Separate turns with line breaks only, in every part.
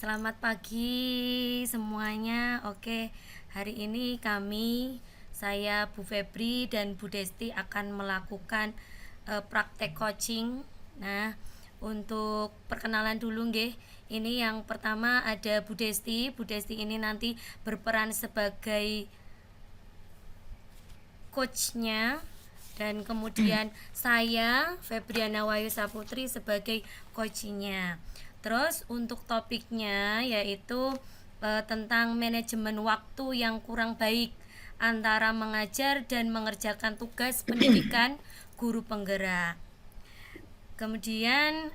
Selamat pagi semuanya. Oke, hari ini saya Bu Febri dan Bu Desti akan melakukan praktek coaching. Nah, untuk perkenalan dulu nggih. Ini yang pertama ada Bu Desti. Bu Desti ini nanti berperan sebagai coachnya, dan kemudian saya Febriana Wayu Saputri sebagai coachingnya. Terus untuk topiknya yaitu tentang manajemen waktu yang kurang baik antara mengajar dan mengerjakan tugas pendidikan guru penggerak. Kemudian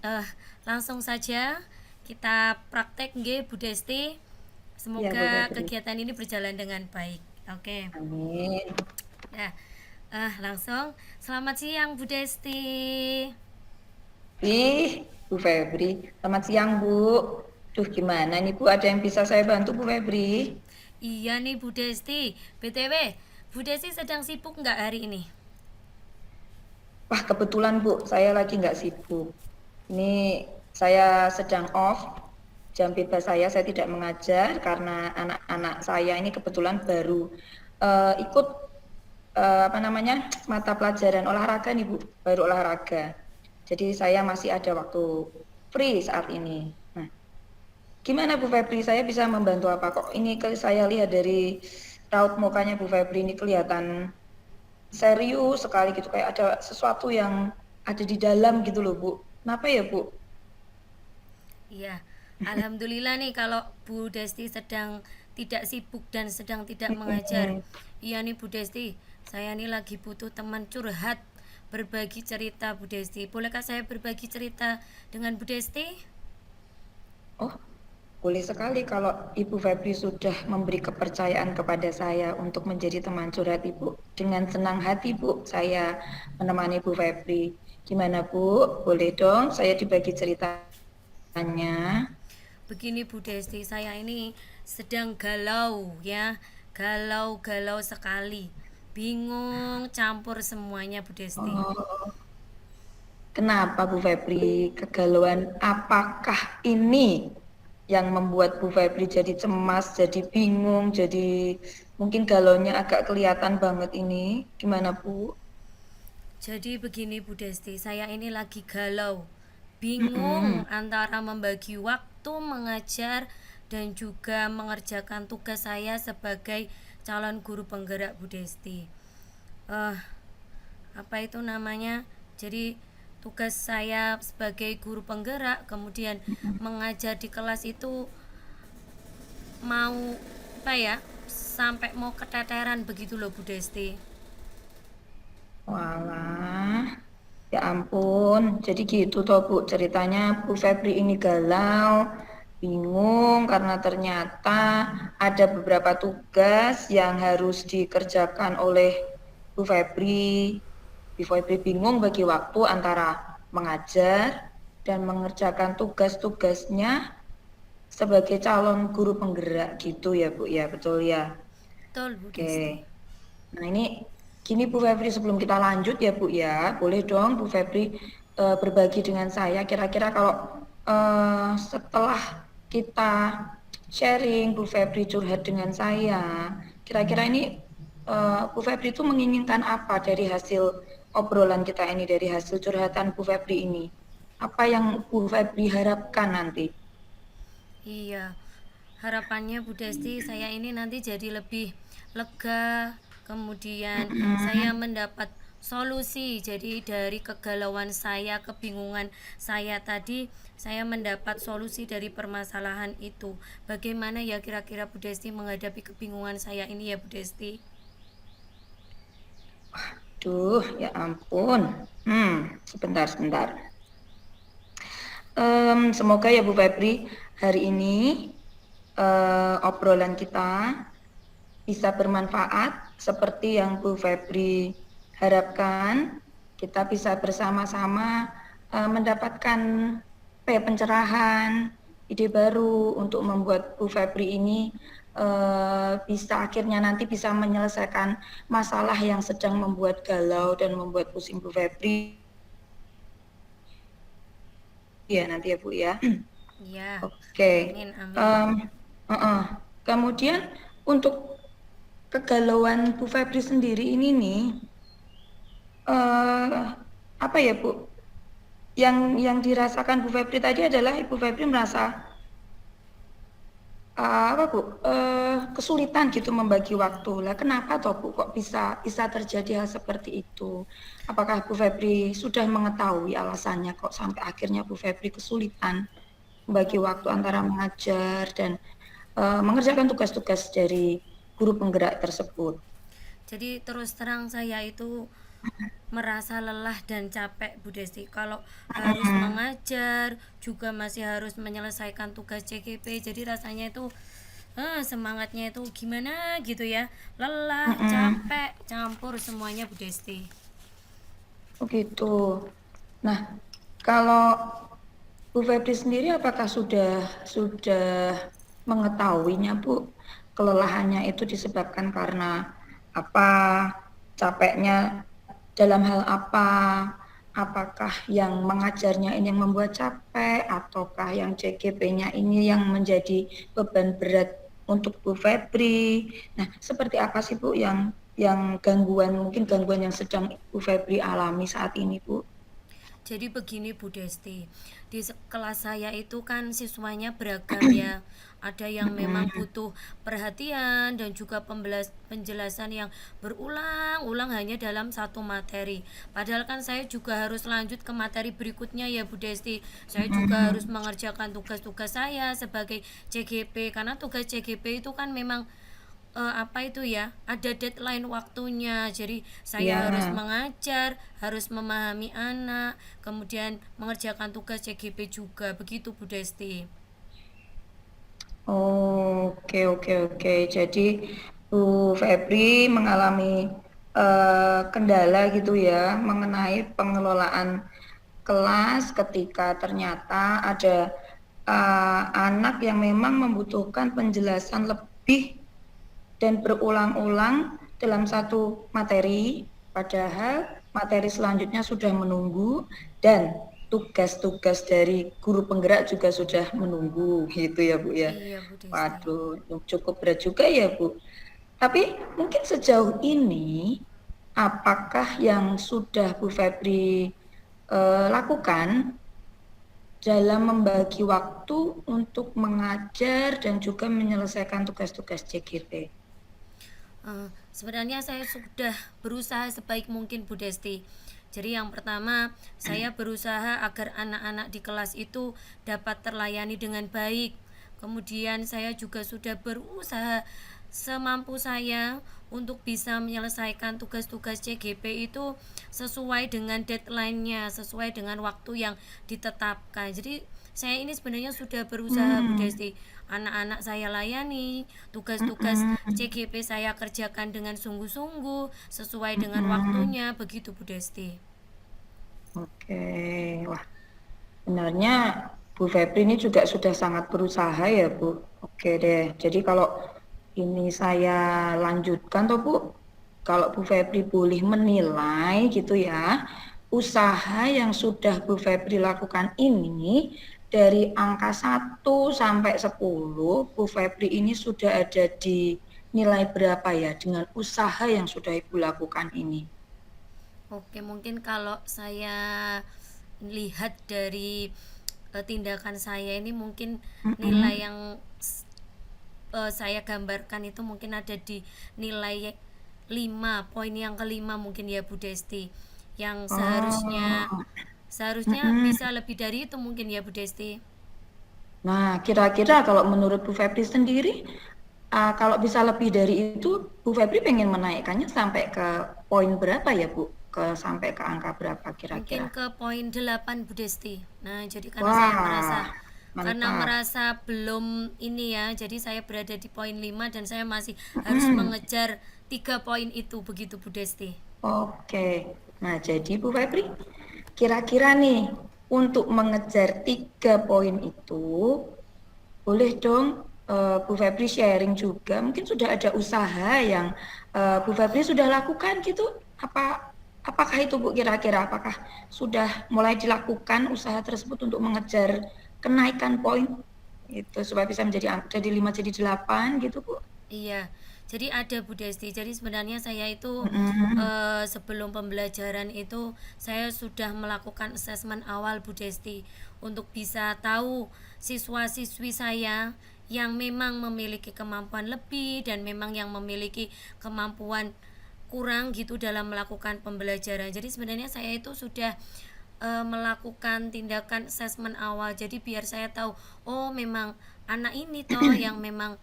langsung saja kita praktek nggih Bu Desti.
Iya, Bu
Semoga
Febri.
kegiatan ini berjalan dengan baik. Oke.
Amin.
Nah, langsung. Selamat siang Bu Desti.
Ih, Bu Febri. Selamat siang, Bu. Duh, gimana nih, Bu? Ada yang bisa saya bantu, Bu Febri?
Iya nih Bu Desti. BTW, Bu Desti sedang sibuk nggak hari ini?
Wah, kebetulan, Bu. Saya lagi nggak sibuk. Ini saya sedang off. Jam bebas saya tidak mengajar karena anak-anak saya ini kebetulan baru ikut apa namanya mata pelajaran olahraga nih, Bu. Baru olahraga. Jadi saya masih ada waktu free saat ini. Nah, gimana Bu Febri? Saya bisa membantu apa kok? Ini saya lihat dari raut mukanya Bu Febri ini kelihatan serius sekali gitu, kayak ada sesuatu yang ada di dalam gitu loh, Bu. Kenapa ya, Bu?
Iya. Alhamdulillah nih kalau Bu Desti sedang tidak sibuk dan sedang tidak mengajar.
Mm-mm.
Iya nih Bu Desti, saya nih lagi butuh teman curhat, berbagi cerita Bu Desti. Bolehkah saya berbagi cerita dengan Bu Desti?
Oh, boleh sekali kalau Ibu Febri sudah memberi kepercayaan kepada saya untuk menjadi teman curhat Ibu. Dengan senang hati, Bu, saya menemani Bu Febri. Gimana, Bu? Boleh dong saya dibagi ceritanya?
Begini Bu Desti, saya ini sedang galau ya, galau-galau sekali, bingung campur semuanya Bu Desti.
Oh, kenapa Bu Febri? Kegalauan apakah ini yang membuat Bu Febri jadi cemas, jadi bingung, jadi mungkin galaunya agak kelihatan banget ini. Gimana Bu?
Jadi begini Bu Desti, saya ini lagi galau, bingung
Mm-mm.
antara membagi waktu mengajar dan juga mengerjakan tugas saya sebagai calon guru penggerak Bu Desti. eh Apa itu namanya, jadi tugas saya sebagai guru penggerak kemudian mengajar di kelas itu mau apa ya, sampai mau keteteran begitu loh Bu Desti.
Walah, ya ampun. Jadi gitu toh Bu ceritanya, Bu Febri ini galau, bingung karena ternyata ada beberapa tugas yang harus dikerjakan oleh Bu Febri. Bu Febri bingung bagi waktu antara mengajar dan mengerjakan tugas-tugasnya sebagai calon guru penggerak gitu ya Bu ya, betul ya.
Betul Bu Desti.
Oke. Nah ini gini Bu Febri, sebelum kita lanjut ya Bu ya, boleh dong Bu Febri berbagi dengan saya kira-kira kalau setelah kita sharing, Bu Febri curhat dengan saya, kira-kira ini Bu Febri itu menginginkan apa dari hasil obrolan kita ini, dari hasil curhatan Bu Febri ini? Apa yang Bu Febri harapkan nanti?
Iya, harapannya Bu Desti saya ini nanti jadi lebih lega, kemudian saya
Mm-mm.
mendapat solusi. Jadi dari kegalauan saya, kebingungan saya tadi, saya mendapat solusi dari permasalahan itu. Bagaimana ya kira-kira Bu Desti menghadapi kebingungan saya ini ya Bu Desti?
Duh, ya ampun. Sebentar, sebentar. Semoga ya Bu Febri hari ini obrolan kita bisa bermanfaat seperti yang Bu Febri harapkan. Kita bisa bersama-sama mendapatkan pencerahan, ide baru untuk membuat Bu Febri ini bisa akhirnya nanti bisa menyelesaikan masalah yang sedang membuat galau dan membuat pusing Bu Febri ya nanti ya Bu ya.
Ya,
Oke.
amin, amin.
Em, Kemudian untuk kegalauan Bu Febri sendiri ini nih, eh apa ya Bu? Yang dirasakan Bu Febri tadi adalah Ibu Febri merasa apa Bu? Kesulitan gitu membagi
Ya.
waktu. Lah kenapa toh Bu kok bisa bisa terjadi hal seperti itu? Apakah Bu Febri sudah mengetahui alasannya kok sampai akhirnya Bu Febri kesulitan membagi
Oh
waktu
iya.
antara mengajar dan mengerjakan tugas-tugas dari guru penggerak tersebut?
Jadi terus terang saya itu merasa lelah dan capek Bu Desti. Kalau harus
Mm,
mengajar, juga masih harus menyelesaikan tugas CGP. Jadi rasanya itu semangatnya itu gimana gitu ya. Lelah,
mm.
capek, campur semuanya Bu Desti.
Oh gitu. Nah, kalau Bu Febri sendiri apakah sudah mengetahuinya Bu kelelahannya itu disebabkan karena apa, capeknya dalam hal apa, apakah yang mengajarnya ini yang membuat capek ataukah yang CGP-nya ini yang menjadi beban berat untuk Bu Febri. Nah, seperti apa sih Bu yang gangguan mungkin gangguan yang sedang Bu Febri alami saat ini Bu?
Jadi begini Bu Desti, di kelas saya itu kan siswanya beragam ya. Ada yang memang
Mm-mm.
butuh perhatian dan juga penjelasan yang berulang-ulang hanya dalam satu materi. Padahal kan saya juga harus lanjut ke materi berikutnya ya Bu Desti. Saya juga harus
Mm-mm.
mengerjakan tugas-tugas saya sebagai CGP karena tugas CGP itu kan memang apa itu ya, ada deadline waktunya, jadi saya harus
Ya,
mengajar, harus memahami anak, kemudian mengerjakan tugas CGP juga, begitu Bu Desti.
oke oke oke. Jadi Bu Febri mengalami kendala gitu ya mengenai pengelolaan kelas ketika ternyata ada anak yang memang membutuhkan penjelasan lebih dan berulang-ulang dalam satu materi, padahal materi selanjutnya sudah menunggu dan tugas-tugas dari guru penggerak juga sudah menunggu gitu ya Bu ya.
Iya Bu Desti.
Waduh, cukup berat juga ya Bu. Tapi mungkin sejauh ini apakah yang sudah Bu Febri lakukan dalam membagi waktu untuk mengajar dan juga menyelesaikan tugas-tugas CGP?
Sebenarnya saya sudah berusaha sebaik mungkin Bu Desti. Jadi yang pertama, saya berusaha agar anak-anak di kelas itu dapat terlayani dengan baik. Kemudian saya juga sudah berusaha semampu saya untuk bisa menyelesaikan tugas-tugas CGP itu sesuai dengan deadline-nya, sesuai dengan waktu yang ditetapkan. Jadi saya ini sebenarnya sudah berusaha Bu
Hmm.
Desti. Anak-anak saya layani, tugas-tugas
Mm-mm.
CGP saya kerjakan dengan sungguh-sungguh sesuai dengan
Mm-mm.
waktunya, begitu Bu Desti.
Oke, wah, sebenarnya Bu Febri ini juga sudah sangat berusaha ya Bu. Oke deh, jadi kalau ini saya lanjutkan toh Bu, kalau Bu Febri boleh menilai gitu ya, usaha yang sudah Bu Febri lakukan ini dari angka 1 sampai 10, Bu Febri ini sudah ada di nilai berapa ya dengan usaha yang sudah Ibu lakukan ini?
Oke, mungkin kalau saya lihat dari tindakan saya ini mungkin nilai
Mm-mm.
yang saya gambarkan itu mungkin ada di nilai 5 poin yang kelima mungkin ya Bu Desti. Yang seharusnya
Oh,
seharusnya
mm-mm.
bisa lebih dari itu mungkin ya Bu Desti.
Nah, kira-kira kalau menurut Bu Febri sendiri, kalau bisa lebih dari itu, Bu Febri pengen menaikkannya sampai ke poin berapa ya, Bu? Sampai ke angka berapa
Mungkin
kira-kira?
ke poin 8 Bu Desti. Nah, jadi
Wah,
karena
mantap.
merasa belum ini ya, jadi saya berada di poin 5 dan saya masih harus
Mm-mm.
mengejar 3 poin itu begitu Bu Desti.
Oke. Nah, jadi Bu Febri, kira-kira nih, untuk mengejar 3 poin itu, boleh dong Bu Febri sharing juga. Mungkin sudah ada usaha yang Bu Febri sudah lakukan gitu. Apakah itu Bu kira-kira? Apakah sudah mulai dilakukan usaha tersebut untuk mengejar kenaikan poin itu supaya bisa menjadi dari 5 jadi 8 gitu, Bu?
Iya, jadi ada Bu Desti. Jadi sebenarnya saya itu
Mhm.
sebelum pembelajaran itu saya sudah melakukan asesmen awal Bu Desti untuk bisa tahu siswa-siswi saya yang memang memiliki kemampuan lebih dan memang yang memiliki kemampuan kurang gitu dalam melakukan pembelajaran. Jadi sebenarnya saya itu sudah melakukan tindakan asesmen awal. Jadi biar saya tahu, oh memang anak ini toh yang memang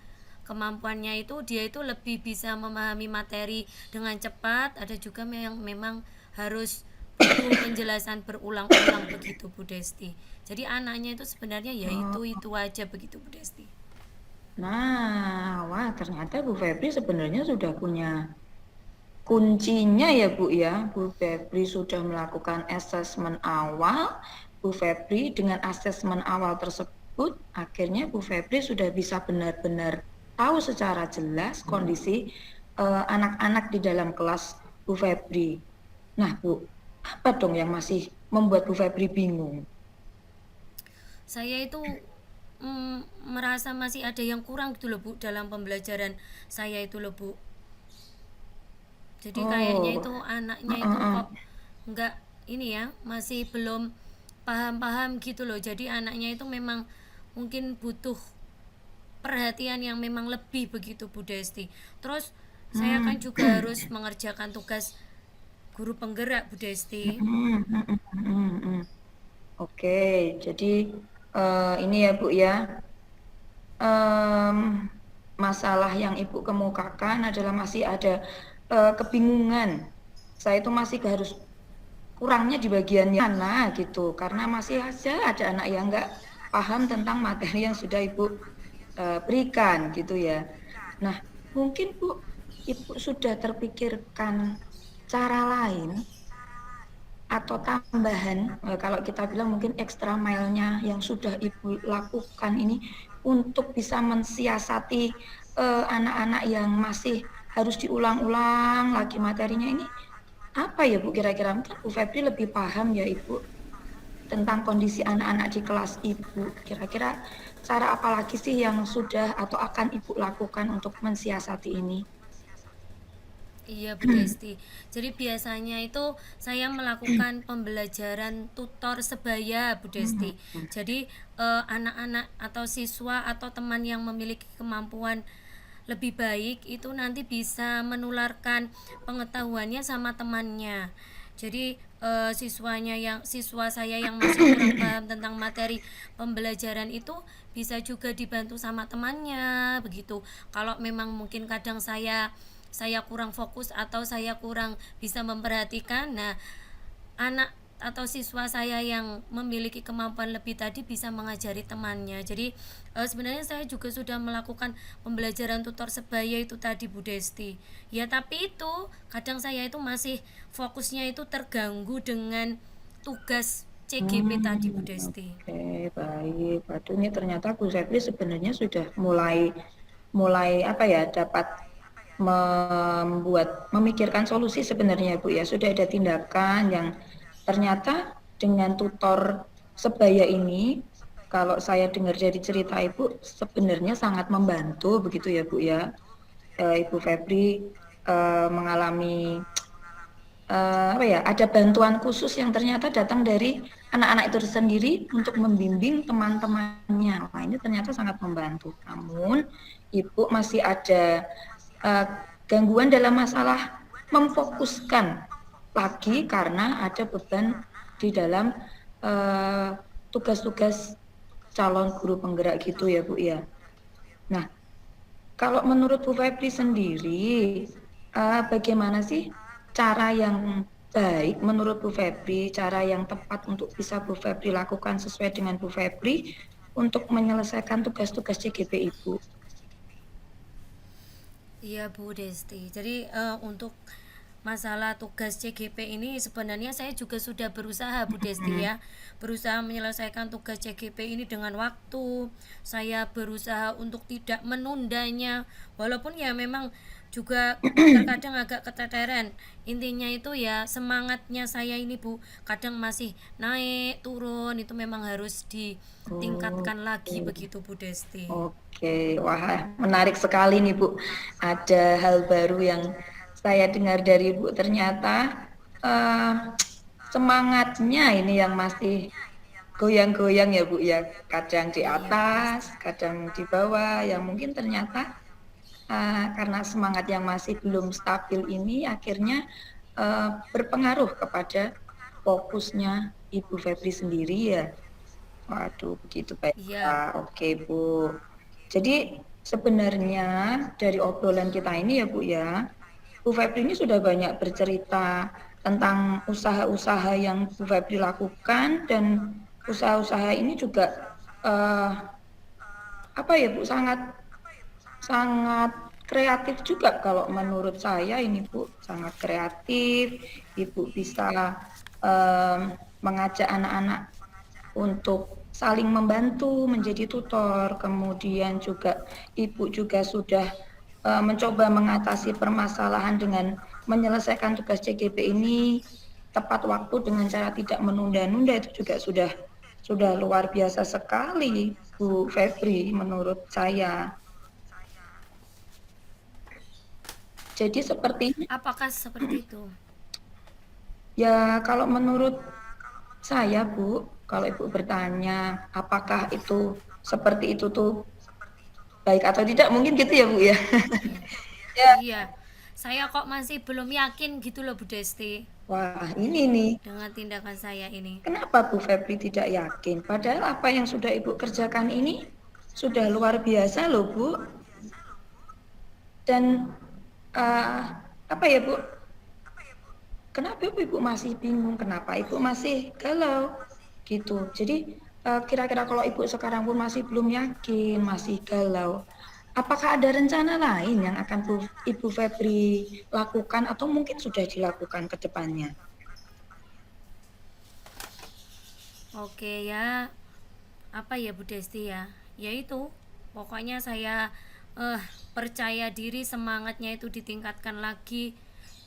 kemampuannya itu dia itu lebih bisa memahami materi dengan cepat, ada juga yang memang harus butuh penjelasan berulang-ulang begitu Bu Desti. Jadi anaknya itu sebenarnya ya
Oh.
itu aja begitu Bu Desti.
Nah, wah ternyata Bu Febri sebenarnya sudah punya kuncinya ya Bu ya. Bu Febri sudah melakukan asesmen awal. Bu Febri dengan asesmen awal tersebut, akhirnya Bu Febri sudah bisa benar-benar tahu secara jelas kondisi anak-anak di dalam kelas Bu Febri. Nah Bu, apa dong yang masih membuat Bu Febri bingung?
Saya itu merasa masih ada yang kurang gitu loh Bu dalam pembelajaran saya itu loh Bu. Jadi kayaknya
Oh,
itu anaknya itu
heeh,
kok nggak ini ya, masih belum paham-paham gitu loh. Jadi anaknya itu memang mungkin butuh perhatian yang memang lebih begitu Bu Desti. Terus saya kan
hmm.
juga harus mengerjakan tugas guru penggerak Bu Desti.
Hmm, hmm, hmm, hmm, hmm. Oke, jadi ini ya Bu ya, em, masalah yang Ibu kemukakan adalah masih ada kebingungan. Saya itu masih harus kurangnya di bagian mana gitu, karena masih aja ada anak yang nggak paham tentang materi yang sudah Ibu berikan gitu ya. Nah, mungkin Bu, Ibu sudah terpikirkan cara lain atau tambahan, kalau kita bilang mungkin extra mile-nya yang sudah Ibu lakukan ini untuk bisa mensiasati anak-anak yang masih harus diulang-ulang lagi materinya ini apa ya Bu kira-kira? Mungkin Bu Febri lebih paham ya Ibu tentang kondisi anak-anak di kelas Ibu. Kira-kira cara apa lagi sih yang sudah atau akan Ibu lakukan untuk mensiasati ini?
Iya Bu Desti. Jadi biasanya itu saya melakukan pembelajaran tutor sebaya Bu Desti. Jadi anak-anak atau siswa atau teman yang memiliki kemampuan lebih baik itu nanti bisa menularkan pengetahuannya sama temannya. Jadi siswa saya yang masih kurang paham tentang materi pembelajaran itu bisa juga dibantu sama temannya begitu. Kalau memang mungkin kadang saya kurang fokus atau saya kurang bisa memperhatikan, nah anak atau siswa saya yang memiliki kemampuan lebih tadi bisa mengajari temannya. Jadi sebenarnya saya juga sudah melakukan pembelajaran tutor sebaya itu tadi Bu Desti. Ya tapi itu kadang saya itu masih fokusnya itu terganggu dengan tugas CGP tadi Bu Desti.
Oke, baik. Waduh, ini ternyata Bu Febri sebenarnya sudah mulai mulai apa ya dapat memikirkan solusi sebenarnya Bu ya. Sudah ada tindakan yang ternyata dengan tutor sebaya ini, kalau saya dengar dari cerita Ibu sebenarnya sangat membantu begitu ya Bu ya. Ibu Febri mengalami apa ya, ada bantuan khusus yang ternyata datang dari anak-anak itu sendiri untuk membimbing teman-temannya. Wah, ini ternyata sangat membantu. Namun, Ibu masih ada uh, gangguan dalam masalah memfokuskan lagi karena ada beban di dalam tugas-tugas calon guru penggerak gitu ya Bu ya. Nah, kalau menurut Bu Febri sendiri, bagaimana sih cara yang baik menurut Bu Febri, cara yang tepat untuk bisa Bu Febri lakukan sesuai dengan Bu Febri untuk menyelesaikan tugas-tugas CGP Ibu?
Iya Bu Desti. Jadi untuk masalah tugas CGP ini sebenarnya saya juga sudah berusaha Bu Desti ya, berusaha menyelesaikan tugas CGP ini dengan waktu. Saya berusaha untuk tidak menundanya, walaupun ya memang juga terkadang agak keteteran. Intinya itu ya semangatnya saya ini Bu, kadang masih naik turun, itu memang harus
Oh,
ditingkatkan lagi begitu Bu Desti.
oke, wah menarik sekali nih Bu. Ada hal baru yang saya dengar dari Bu. Ternyata eh, semangatnya ini yang masih goyang-goyang ya Bu ya. Kadang di
Iya Bu Desti.
atas, kadang di bawah. Yang mungkin ternyata karena semangat yang masih belum stabil ini akhirnya berpengaruh kepada fokusnya Ibu Febri sendiri ya. Waduh, begitu
Iya.
baiklah. Oke, Bu. Jadi sebenarnya dari obrolan kita ini ya Bu ya, Bu Febri ini sudah banyak bercerita tentang usaha-usaha yang Bu Febri lakukan dan usaha-usaha ini juga eh, apa ya Bu sangat sangat kreatif juga kalau menurut saya ini Bu sangat kreatif. Ibu bisa mengajak anak-anak untuk saling membantu menjadi tutor. Kemudian juga ibu juga sudah mencoba mengatasi permasalahan dengan menyelesaikan tugas CGP ini tepat waktu dengan cara tidak menunda-nunda, itu juga sudah luar biasa sekali Bu Febri menurut saya. Jadi sepertinya
Apakah seperti itu?
ya kalau menurut saya Bu, kalau Ibu bertanya apakah itu seperti itu tuh baik atau tidak, mungkin gitu ya Bu ya.
Iya.
Ya,
Iya. Saya kok masih belum yakin gitu loh Bu Desti
wah ini nih,
dengan tindakan saya ini.
kenapa Bu Febri tidak yakin? Padahal apa yang sudah Ibu kerjakan ini sudah luar biasa loh Bu. Dan uh, apa ya Bu? Kenapa Ibu masih bingung? Kenapa Ibu masih galau? Gitu. Jadi kira-kira kalau Ibu sekarang pun masih belum yakin, masih galau, apakah ada rencana lain yang akan Ibu Febri lakukan atau mungkin sudah dilakukan ke depannya?
Oke ya, apa ya Bu Desti ya? Yaitu pokoknya saya percaya diri, semangatnya itu ditingkatkan lagi,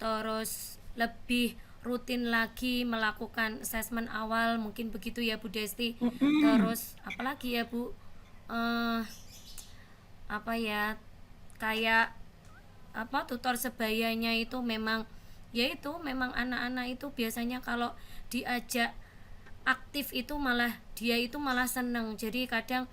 terus lebih rutin lagi melakukan asesmen awal, mungkin begitu ya Bu Desti.
Mm-mm.
Terus apalagi ya Bu? eh apa ya, kayak apa, tutor sebayanya itu memang, yaitu memang anak-anak itu biasanya kalau diajak aktif itu malah dia itu malah seneng. Jadi kadang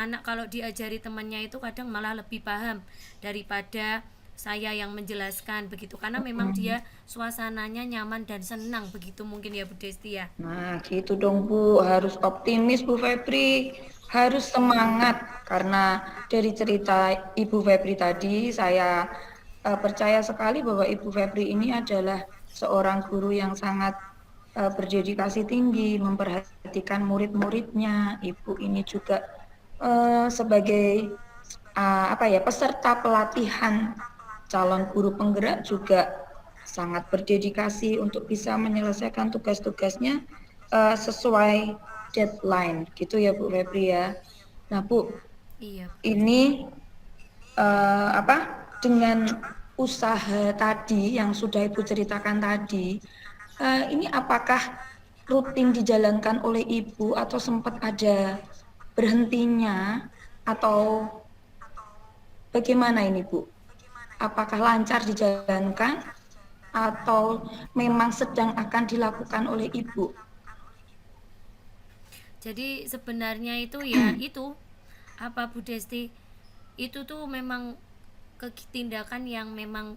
anak kalau diajari temannya itu kadang malah lebih paham daripada saya yang menjelaskan begitu, karena memang
Mm-mm.
dia suasananya nyaman dan senang begitu mungkin ya Bu Desti ya.
Nah, gitu dong Bu, harus optimis Bu Febri, harus
Iya.
semangat karena dari cerita Ibu Febri tadi saya percaya sekali bahwa Ibu Febri ini adalah seorang guru yang sangat berdedikasi tinggi, memperhatikan murid-muridnya. Ibu ini juga sebagai apa ya peserta pelatihan calon guru penggerak juga sangat berdedikasi untuk bisa menyelesaikan tugas-tugasnya sesuai deadline gitu ya Bu Febri ya. Nah Bu,
Iya Bu Desti.
ini apa dengan usaha tadi yang sudah Ibu ceritakan tadi, ini apakah rutin dijalankan oleh Ibu atau sempat ada berhentinya atau bagaimana ini Bu? Apakah lancar dijalankan atau memang sedang akan dilakukan oleh Ibu?
Jadi sebenarnya itu ya itu apa Bu Desti, itu tuh memang tindakan yang memang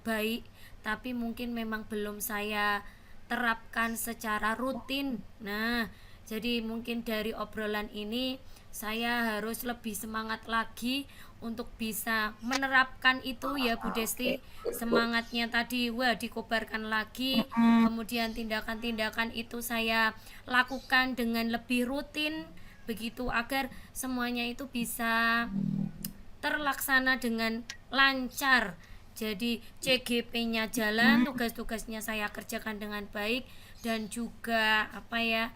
baik, tapi mungkin memang belum saya terapkan secara rutin. Nah, jadi mungkin dari obrolan ini saya harus lebih semangat lagi untuk bisa menerapkan itu ya Bu
Oke,
Desti.
Bu.
Semangatnya tadi wah dikobarkan lagi,
Mm,
kemudian tindakan-tindakan itu saya lakukan dengan lebih rutin begitu, agar semuanya itu bisa terlaksana dengan lancar. Jadi CGP-nya jalan, tugas-tugasnya saya kerjakan dengan baik, dan juga apa ya,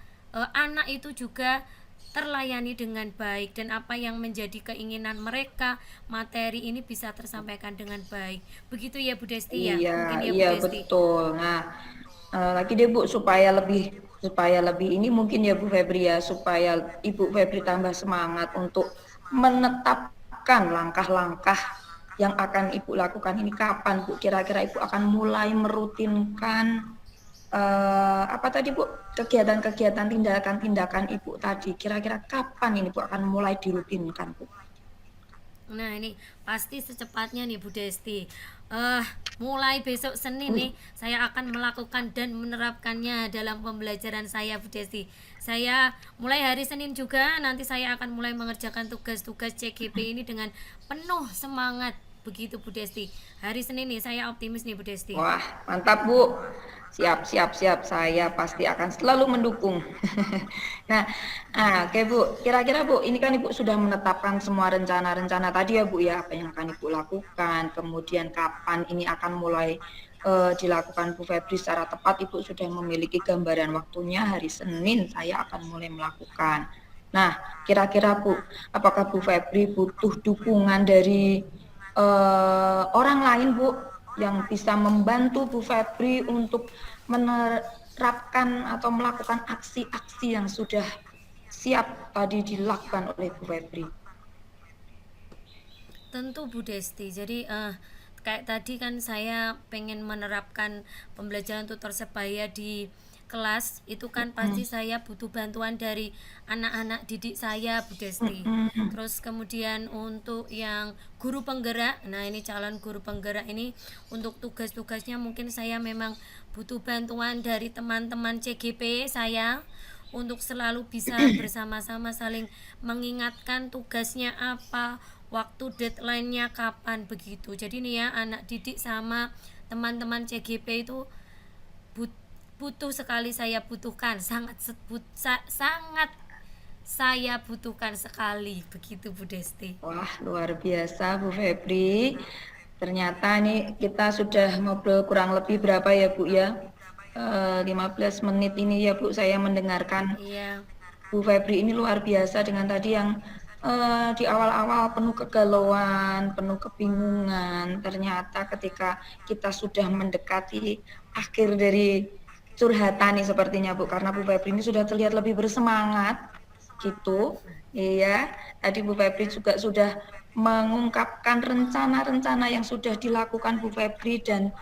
anak itu juga terlayani dengan baik, dan apa yang menjadi keinginan mereka, materi ini bisa tersampaikan dengan baik. Begitu ya Bu Desti ya?
Iya,
Mungkin ya Bu
iya
Desti.
betul. Nah, lagi deh Bu supaya lebih ini mungkin ya Bu Febri ya, supaya Ibu Febri tambah semangat untuk menetapkan langkah-langkah yang akan Ibu lakukan ini kapan Bu? Kira-kira Ibu akan mulai merutinkan apa tadi Bu? Kegiatan-kegiatan tindakan-tindakan Ibu tadi. Kira-kira kapan ini Bu akan mulai dirutinkan Bu?
Nah ini pasti secepatnya nih Bu Desti. Mulai besok Senin nih saya akan melakukan dan menerapkannya dalam pembelajaran saya Bu Desti. Saya mulai hari Senin juga nanti saya akan mulai mengerjakan tugas-tugas CGP ini dengan penuh semangat. Begitu Bu Desti. Hari Senin nih saya optimis nih Bu Desti.
Wah, mantap Bu. Siap, siap, siap. Saya pasti akan selalu mendukung. Nah, oke Bu. Kira-kira Bu, ini kan Ibu sudah menetapkan semua rencana-rencana tadi ya Bu ya, apa yang akan Ibu lakukan, kemudian kapan ini akan mulai dilakukan Bu Febri secara tepat. Ibu sudah memiliki gambaran waktunya hari Senin saya akan mulai melakukan. Nah, kira-kira Bu, apakah Bu Febri butuh dukungan dari orang lain Bu yang bisa membantu Bu Febri untuk menerapkan atau melakukan aksi-aksi yang sudah siap tadi dilakukan oleh Bu Febri.
Tentu Bu Desti. Jadi kayak tadi kan saya pengen menerapkan pembelajaran tutor sebaya di kelas, itu kan pasti saya butuh bantuan dari anak-anak didik saya Bu Desti.
Mm-mm.
Terus kemudian untuk yang guru penggerak, nah ini calon guru penggerak ini untuk tugas-tugasnya mungkin saya memang butuh bantuan dari teman-teman CGP saya untuk selalu bisa bersama-sama saling mengingatkan tugasnya apa, waktu deadline-nya kapan, begitu. Jadi nih ya, anak didik sama teman-teman CGP itu butuh sekali, saya butuhkan, sangat saya butuhkan sekali, begitu Bu Desti.
Wah, luar biasa Bu Febri. Ternyata nih kita sudah ngobrol kurang lebih berapa ya Bu ya? 15 menit ini ya Bu saya mendengarkan
Iya.
Bu Febri ini luar biasa dengan tadi yang di awal-awal penuh kegalauan, penuh kebingungan. Ternyata ketika kita sudah mendekati akhir dari curhatan nih sepertinya Bu, karena Bu Febri ini sudah terlihat lebih bersemangat gitu. Iya, tadi Bu Febri juga sudah mengungkapkan rencana-rencana yang sudah dilakukan Bu Febri dan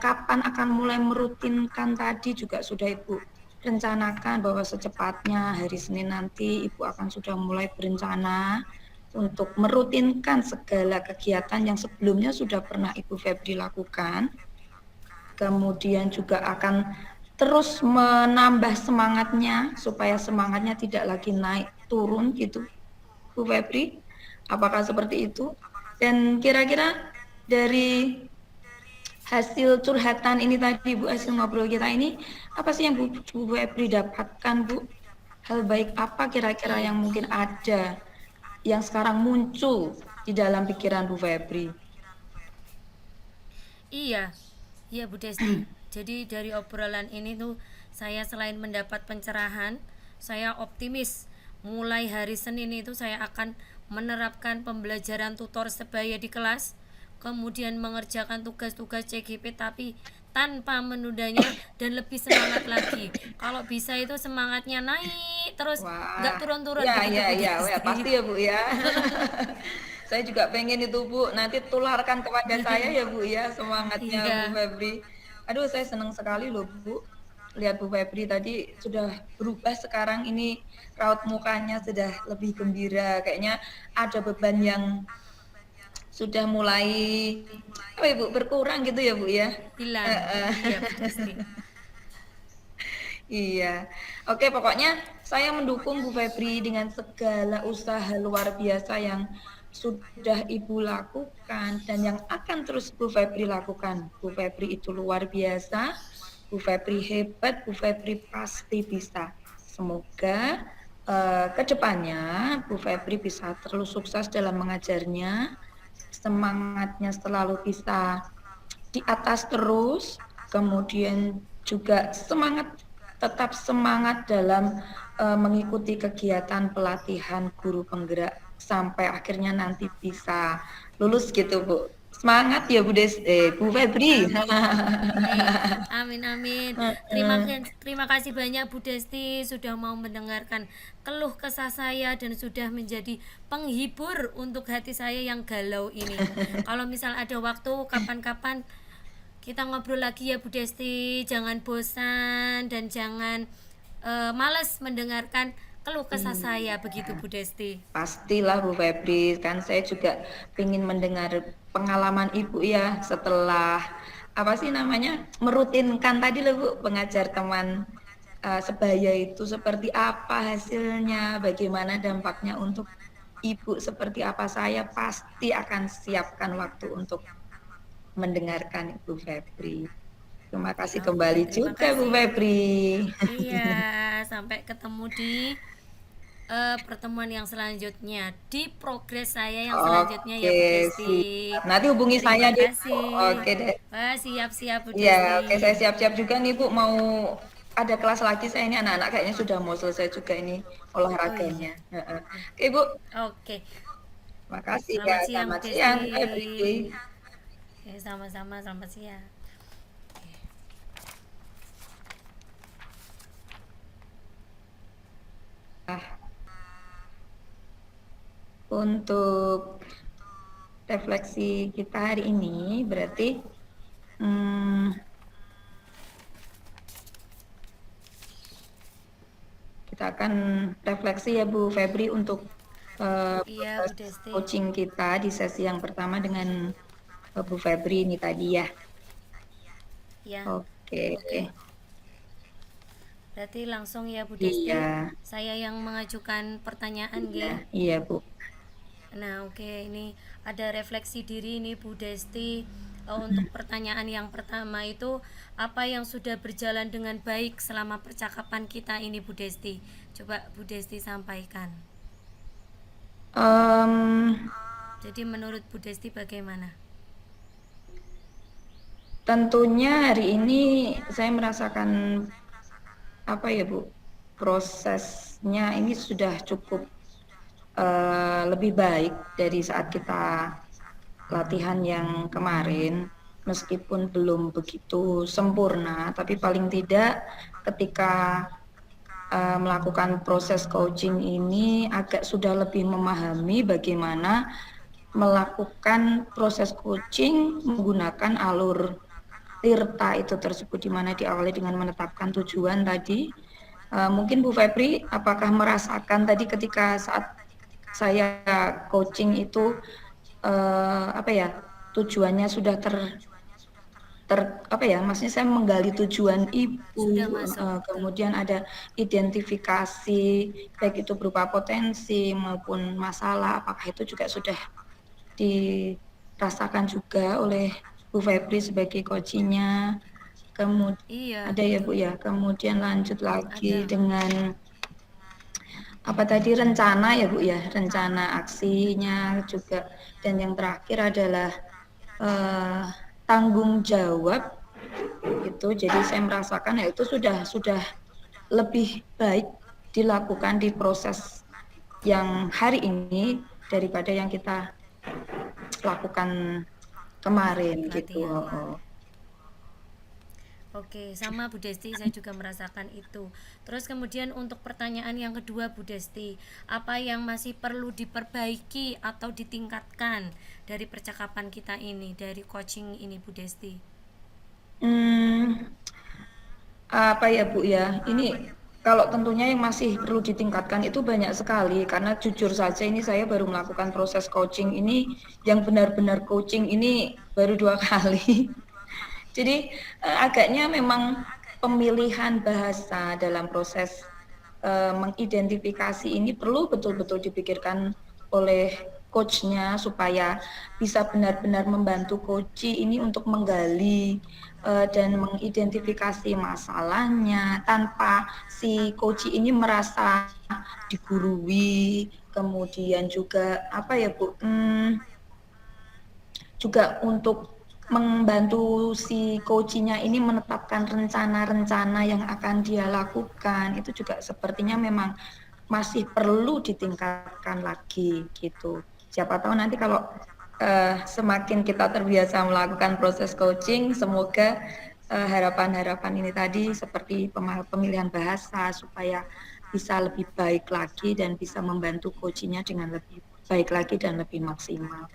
kapan akan mulai merutinkan tadi juga sudah Ibu rencanakan bahwa secepatnya hari Senin nanti Ibu akan sudah mulai berencana untuk merutinkan segala kegiatan yang sebelumnya sudah pernah Ibu Febri lakukan. Kemudian juga akan terus menambah semangatnya supaya semangatnya tidak lagi naik turun gitu, Bu Febri. Apakah seperti itu? Dan kira-kira dari hasil curhatan ini tadi Bu, hasil ngobrol kita ini, apa sih yang Bu Febri dapatkan Bu? Hal baik apa kira-kira
Iya.
yang mungkin ada yang sekarang muncul di dalam pikiran Bu Febri?
Iya, iya Bu Desti. Jadi dari obrolan ini tuh saya selain mendapat pencerahan, saya optimis mulai hari Senin itu saya akan menerapkan pembelajaran tutor sebaya di kelas, kemudian mengerjakan tugas-tugas CGP tapi tanpa menundanya dan lebih semangat lagi. Kalau bisa itu semangatnya naik terus, nggak
Wah,
turun-turun,
ya,
begitu
ya,
Bu
ya, ya,
Desti.
pasti ya Bu ya. Saya juga pengen itu Bu, nanti tularkan kepada saya ya Bu ya, semangatnya Bu
Iya.
Febri. Aduh, saya senang sekali loh Bu, lihat Bu Febri tadi sudah berubah sekarang ini, raut mukanya sudah lebih gembira, kayaknya ada beban yang sudah mulai, apa ya Bu, berkurang gitu ya Bu ya.
Hilang.
Heeh.
Iya Bu Desti.
Iya, oke pokoknya saya mendukung Bu Febri dengan segala usaha luar biasa yang sudah Ibu lakukan dan yang akan terus Bu Febri lakukan. Bu Febri itu luar biasa, Bu Febri hebat, Bu Febri pasti bisa. Semoga ke depannya Bu Febri bisa terus sukses dalam mengajarnya, semangatnya selalu bisa di atas terus, kemudian juga tetap semangat dalam mengikuti kegiatan pelatihan guru penggerak sampai akhirnya nanti bisa lulus gitu Bu. Semangat ya Bu Febri.
Amin. Amin, amin. Terima kasih banyak Bu Desti sudah mau mendengarkan keluh kesah saya dan sudah menjadi penghibur untuk hati saya yang galau ini. Kalau misal ada waktu kapan-kapan kita ngobrol lagi ya Bu Desti. Jangan bosan dan jangan malas mendengarkan keluh kesah saya begitu Bu Desti.
Pastilah Bu Febri, kan saya juga ingin mendengar pengalaman Ibu ya setelah apa sih namanya merutinkan tadi loh Bu pengajar teman sebaya itu seperti apa hasilnya, bagaimana dampaknya untuk Ibu seperti apa. Saya pasti akan siapkan waktu untuk mendengarkan Ibu Febri. Terima kasih
Oke,
kembali
terima
juga Bu
kasih.
Febri.
Iya, sampai ketemu di pertemuan yang selanjutnya, di progres saya yang selanjutnya ya
Oke,
Bu Desti.
siap. Nanti hubungi saya
Terima
deh, Bu.
kasih.
Oke deh.
Wah, siap-siap Bu
Iya, oke saya
Desti.
siap-siap juga nih, Bu. Mau ada kelas lagi saya ini anak-anak kayaknya sudah mau selesai juga ini
Oh
olahraganya.
iya.
Heeh. Oke, Bu.
Oke.
Makasih ya.
Selamat siang Bu
Selamat siang,
Desti.
Bu Febri.
Ya, sama-sama, selamat siang.
Ah, untuk refleksi kita hari ini berarti hmm, kita akan refleksi ya Bu Febri untuk
Iya Bu
proses
Desti.
coaching kita di sesi yang pertama dengan Bu Febri ini tadi ya.
Ya,
Oke,
oke. Berarti langsung ya Bu Desti.
iya,
Saya yang mengajukan pertanyaan,
iya,
G.
iya Bu.
Nah, oke, ini ada refleksi diri ini Bu Desti. Untuk pertanyaan yang pertama itu apa yang sudah berjalan dengan baik selama percakapan kita ini Bu Desti? Coba Bu Desti sampaikan.
Em,
Jadi menurut Bu Desti bagaimana?
tentunya hari ini saya merasakan apa ya Bu, prosesnya ini sudah cukup lebih baik dari saat kita latihan yang kemarin, meskipun belum begitu sempurna, tapi paling tidak ketika melakukan proses coaching ini agak sudah lebih memahami bagaimana melakukan proses coaching menggunakan alur Tirta itu tersebut, di mana diawali dengan menetapkan tujuan tadi. Mungkin Bu Febri, apakah merasakan tadi ketika saat saya coaching itu apa ya, tujuannya sudah apa ya, maksudnya saya menggali tujuan
Sudah
ibu,
masuk ke
kemudian ada identifikasi baik itu berupa potensi maupun masalah, apakah itu juga sudah dirasakan juga oleh Bu Febri sebagai coachingnya. Kemudian
Iya,
ada ya
betul.
Bu ya, kemudian lanjut lagi
Ada.
dengan apa tadi rencana ya Bu ya, rencana aksinya juga, dan yang terakhir adalah eh, tanggung jawab itu. Jadi saya merasakan ya itu sudah lebih baik dilakukan di proses yang hari ini daripada yang kita lakukan kemarin gitu.
Pelatihan.
Oh, oh.
Oke, sama Bu Desti, saya juga merasakan itu. Terus kemudian untuk pertanyaan yang kedua Bu Desti, apa yang masih perlu diperbaiki atau ditingkatkan dari percakapan kita ini, dari coaching ini Bu Desti?
Hmm, apa ya Bu ya, ini kalau tentunya yang masih perlu ditingkatkan itu banyak sekali, karena jujur saja ini saya baru melakukan proses coaching ini, yang benar-benar coaching ini baru 2 kali. Jadi agaknya memang pemilihan bahasa dalam proses mengidentifikasi ini perlu betul-betul dipikirkan oleh coachnya supaya bisa benar-benar membantu coachi ini untuk menggali dan mengidentifikasi masalahnya tanpa si coachi ini merasa digurui, kemudian juga apa ya Bu, juga untuk membantu si coachnya ini menetapkan rencana-rencana yang akan dia lakukan, itu juga sepertinya memang masih perlu ditingkatkan lagi gitu. Siapa tahu nanti kalau semakin kita terbiasa melakukan proses coaching, semoga harapan-harapan ini tadi seperti pemilihan bahasa supaya bisa lebih baik lagi dan bisa membantu coachingnya dengan lebih baik lagi dan lebih maksimal.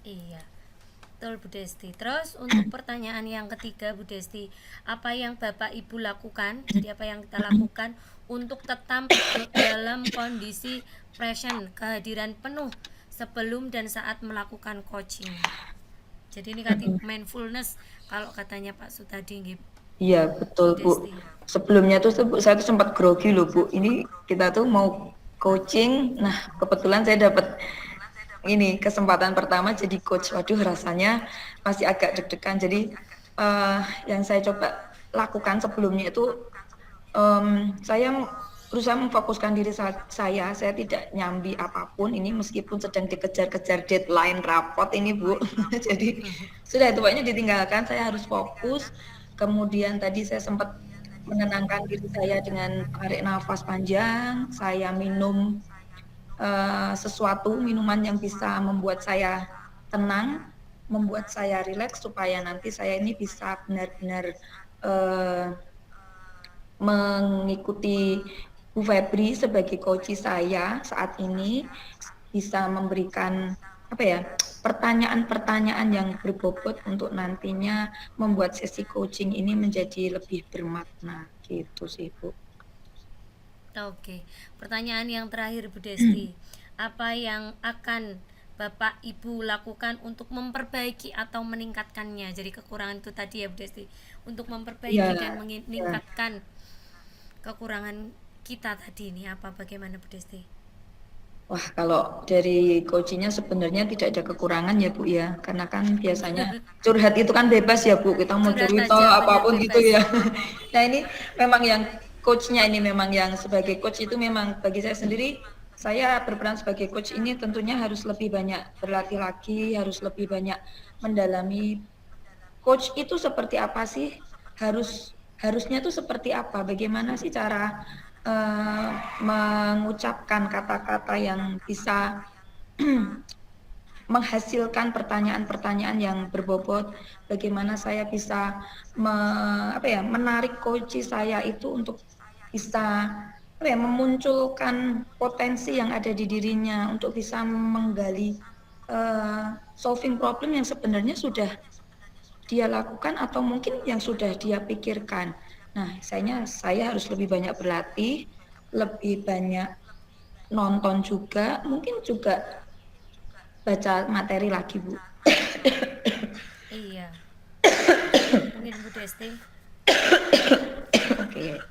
Iya, betul Bu Desti. Terus untuk pertanyaan yang ketiga Bu Desti, apa yang Bapak Ibu lakukan? Jadi apa yang kita lakukan untuk tetap dalam kondisi present, kehadiran penuh sebelum dan saat melakukan coaching. Jadi ini kan mindfulness kalau katanya Pak Sutadi nggih,
Iya,
Bu
betul, Bu.
Desti.
Sebelumnya tuh saya tuh sempat grogi loh, Bu. Ini kita tuh mau coaching. Nah, kebetulan saya dapat ini kesempatan pertama jadi coach. Waduh, rasanya masih agak deg-degan. Jadi yang saya coba lakukan sebelumnya itu saya berusaha memfokuskan diri saya tidak nyambi apapun ini meskipun sedang dikejar-kejar deadline rapot ini Bu. Jadi sudah itu pokoknya ditinggalkan, saya harus fokus. Kemudian tadi saya sempat menenangkan diri saya dengan tarik nafas panjang, saya minum sesuatu minuman yang bisa membuat saya tenang, membuat saya rileks supaya nanti saya ini bisa benar-benar mengikuti Bu Febri sebagai coach saya saat ini bisa memberikan apa ya pertanyaan-pertanyaan yang berbobot untuk nantinya membuat sesi coaching ini menjadi lebih bermakna gitu sih Bu.
Oke, pertanyaan yang terakhir Bu Desti, apa yang akan Bapak Ibu lakukan untuk memperbaiki atau meningkatkannya? Jadi kekurangan itu tadi ya Bu Desti, untuk memperbaiki
Ya,
dan
ya.
meningkatkan kekurangan kita tadi ini apa bagaimana Bu Desti?
Wah, kalau dari coachingnya sebenarnya tidak ada kekurangan ya Bu ya, karena kan biasanya curhat itu kan bebas ya Bu, kita mau
Curhat
cerita
aja bener
apapun gitu
bebas.
ya. Nah ini memang yang coachnya ini memang yang sebagai coach itu memang bagi saya sendiri, saya berperan sebagai coach ini tentunya harus lebih banyak berlatih lagi, harus lebih banyak mendalami coach itu seperti apa sih, harusnya tuh seperti apa, bagaimana sih cara mengucapkan kata-kata yang bisa menghasilkan pertanyaan-pertanyaan yang berbobot, bagaimana saya bisa menarik coach saya itu untuk bisa memunculkan potensi yang ada di dirinya untuk bisa menggali solving problem yang sebenarnya sudah dia lakukan atau mungkin yang sudah dia pikirkan. Nah, saya harus lebih banyak berlatih, lebih banyak nonton juga, mungkin juga baca materi lagi, Bu.
Iya, mungkin Bu Desti.
Oke.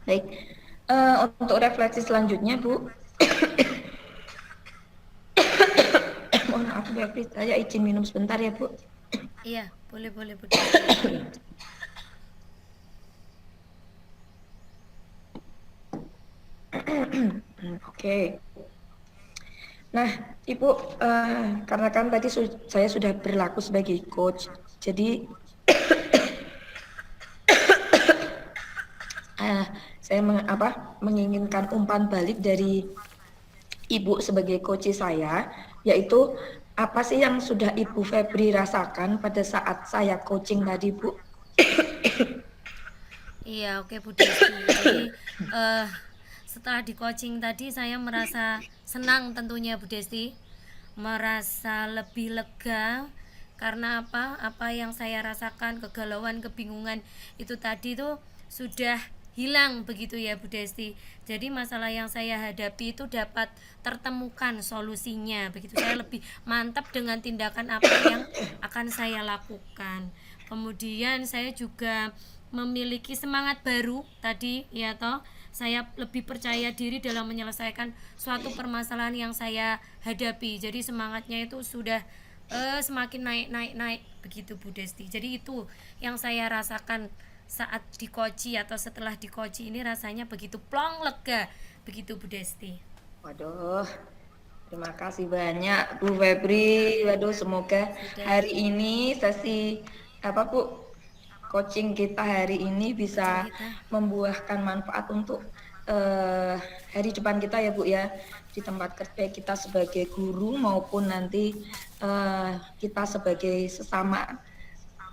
Baik. Untuk refleksi selanjutnya, Bu. Mohon maaf, Bu, saya izin minum sebentar ya, Bu.
Iya, boleh boleh Bu Desti.
Oke. Nah, Ibu, karena kan tadi saya sudah berlaku sebagai coach, jadi saya menginginkan umpan balik dari Ibu sebagai coach saya, yaitu apa sih yang sudah Ibu Febri rasakan pada saat saya coaching tadi, Bu?
Iya, oke Bu Desti. Jadi eh setelah di coaching tadi saya merasa senang tentunya Bu Desti. Merasa lebih lega karena apa? Apa yang saya rasakan, kegalauan, kebingungan itu tadi tuh sudah hilang begitu ya Bu Desti. Jadi masalah yang saya hadapi itu dapat tertemukan solusinya. Begitu saya lebih mantap dengan tindakan apa yang akan saya lakukan. Kemudian saya juga memiliki semangat baru tadi ya toh, saya lebih percaya diri dalam menyelesaikan suatu permasalahan yang saya hadapi. Jadi semangatnya itu sudah semakin naik begitu Bu Desti. Jadi itu yang saya rasakan saat dikoci atau setelah dikoci ini, rasanya begitu plong lega begitu Bu Desti.
Waduh, terima kasih banyak Bu Febri. Waduh, semoga
Sudah
hari ini sesi apa Bu coaching kita hari ini
coaching
bisa
kita.
membuahkan manfaat untuk eh, hari depan kita ya Bu ya, di tempat kerja kita sebagai guru maupun nanti kita sebagai sesama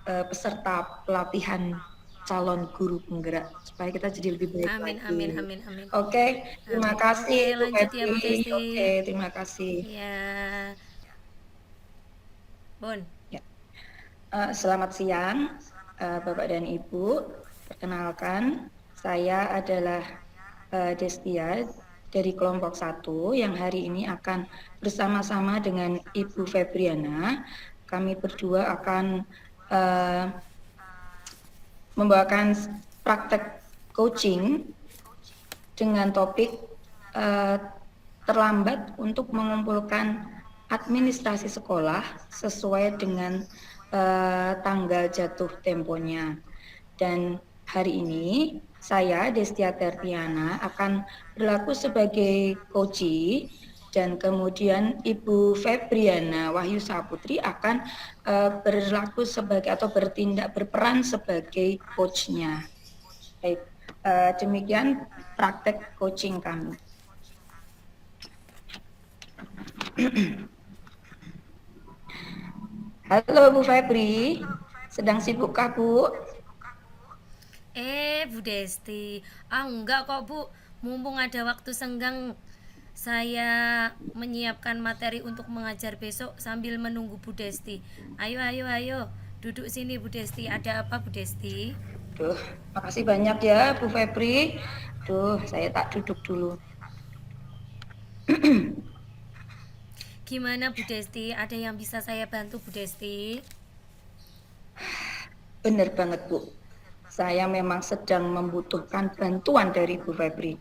peserta pelatihan calon guru penggerak supaya kita jadi lebih baik
Amin,
lagi.
amin, amin, amin.
Oke, terima
Amin. Oke,
kasih Bu
lanjut ya Bu
Febri.
Desti.
Oke, terima kasih.
Ya, Bon.
Ya. Selamat siang, Bapak dan Ibu. Perkenalkan, saya adalah Destia dari kelompok 1 yang hari ini akan bersama-sama dengan Ibu Febriana. Kami berdua akan membawakan praktek coaching dengan topik terlambat untuk mengumpulkan administrasi sekolah sesuai dengan tanggal jatuh temponya. Dan hari ini saya Destia Tertiana akan berlaku sebagai coach dan kemudian Ibu Febriana Wahyu Saputri akan berlaku sebagai atau berperan sebagai coachnya. Baik, demikian praktek coaching kami. Halo Bu Febri, sedang sibukkah Bu?
Bu Desti. Enggak kok Bu. Mumpung ada waktu senggang, saya menyiapkan materi untuk mengajar besok sambil menunggu Bu Desti. Ayo, ayo, ayo. Duduk sini Bu Desti. Ada apa Bu Desti?
Duh, makasih banyak ya Bu Febri. Duh, saya tak duduk dulu.
Gimana Bu Desti? Ada yang bisa saya bantu Bu Desti?
Benar banget Bu. Saya memang sedang membutuhkan bantuan dari Bu Febri.